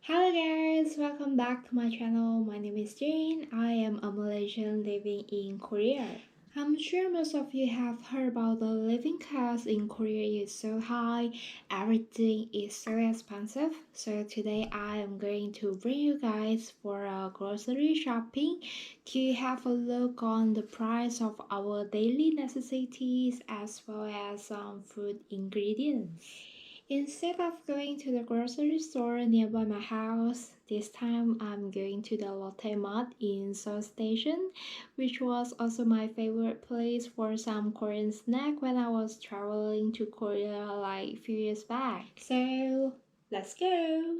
Hello guys, welcome back to my channel. My name is Jane. I am a Malaysian living in Korea. I'm sure most of you have heard about the living cost in Korea is so high, everything is so expensive. So today I am going to bring you guys for a grocery shopping to have a look on the price of our daily necessities as well as some food ingredients. Instead of going to the grocery store nearby my house, this time I'm going to the Lotte mart in Seoul Station, which was also my favorite place for some Korean snack when I was traveling to Korea like a few years back. So let's go!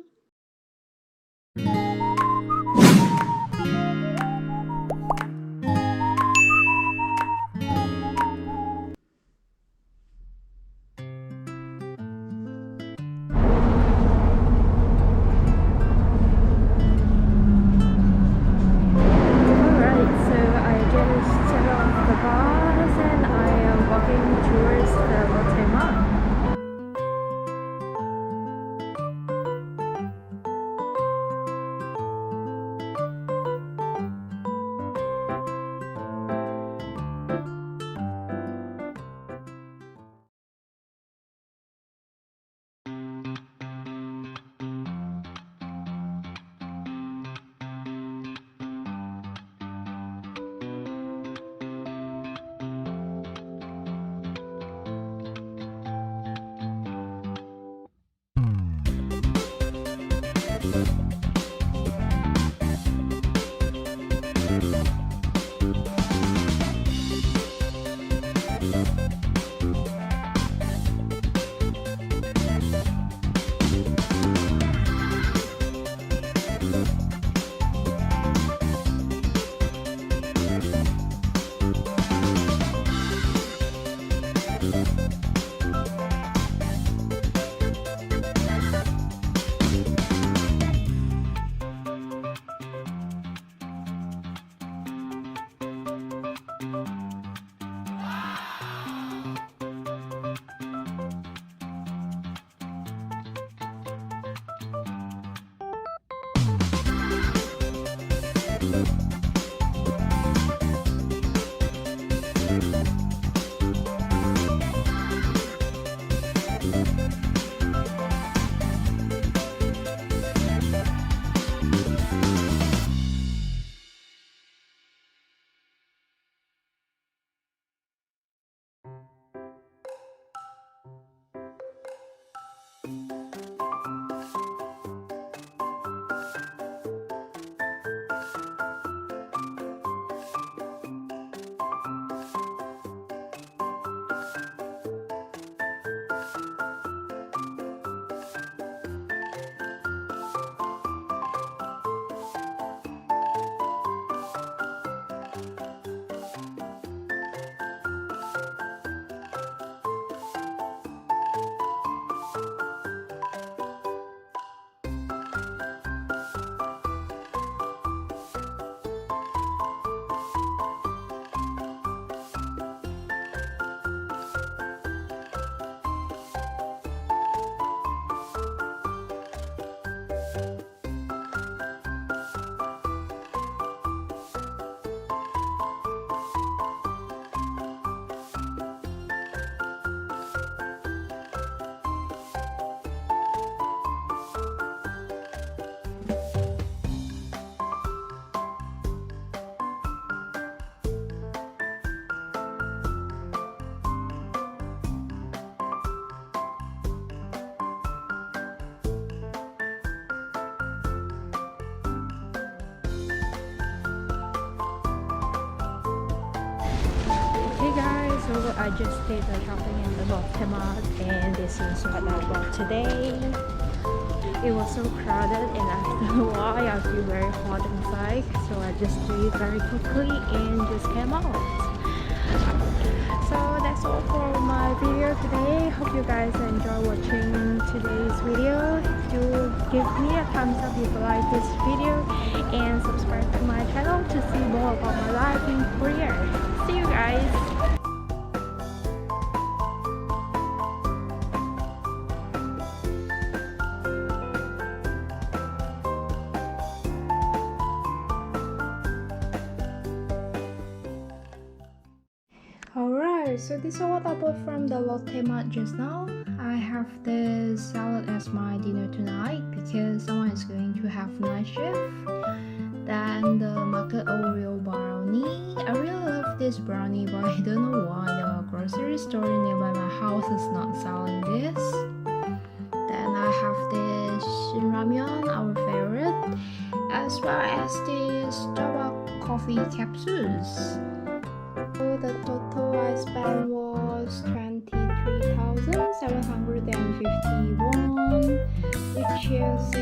Hey guys, so I just did the shopping in the Lotte mart and this is what I bought today. It was so crowded and after a while I feel very hot inside, so I just did it very quickly and just came out. So that's all for my video today. Hope you guys enjoy watching today's video. Do give me a thumbs up if you like this video and subscribe to my channel to see more about my life in Korea. See you guys! Alright, so this is what I bought from the Lotte mart just now. I have this salad as my dinner tonight because someone is going to have night shift. Then the market Oreo brownie. I really love this brownie, but I don't know why the grocery store nearby my house is not selling this. Then I have this ramyeon, our favorite, as well as this Starbucks coffee capsules. So the total I spent was 23,750 won, which is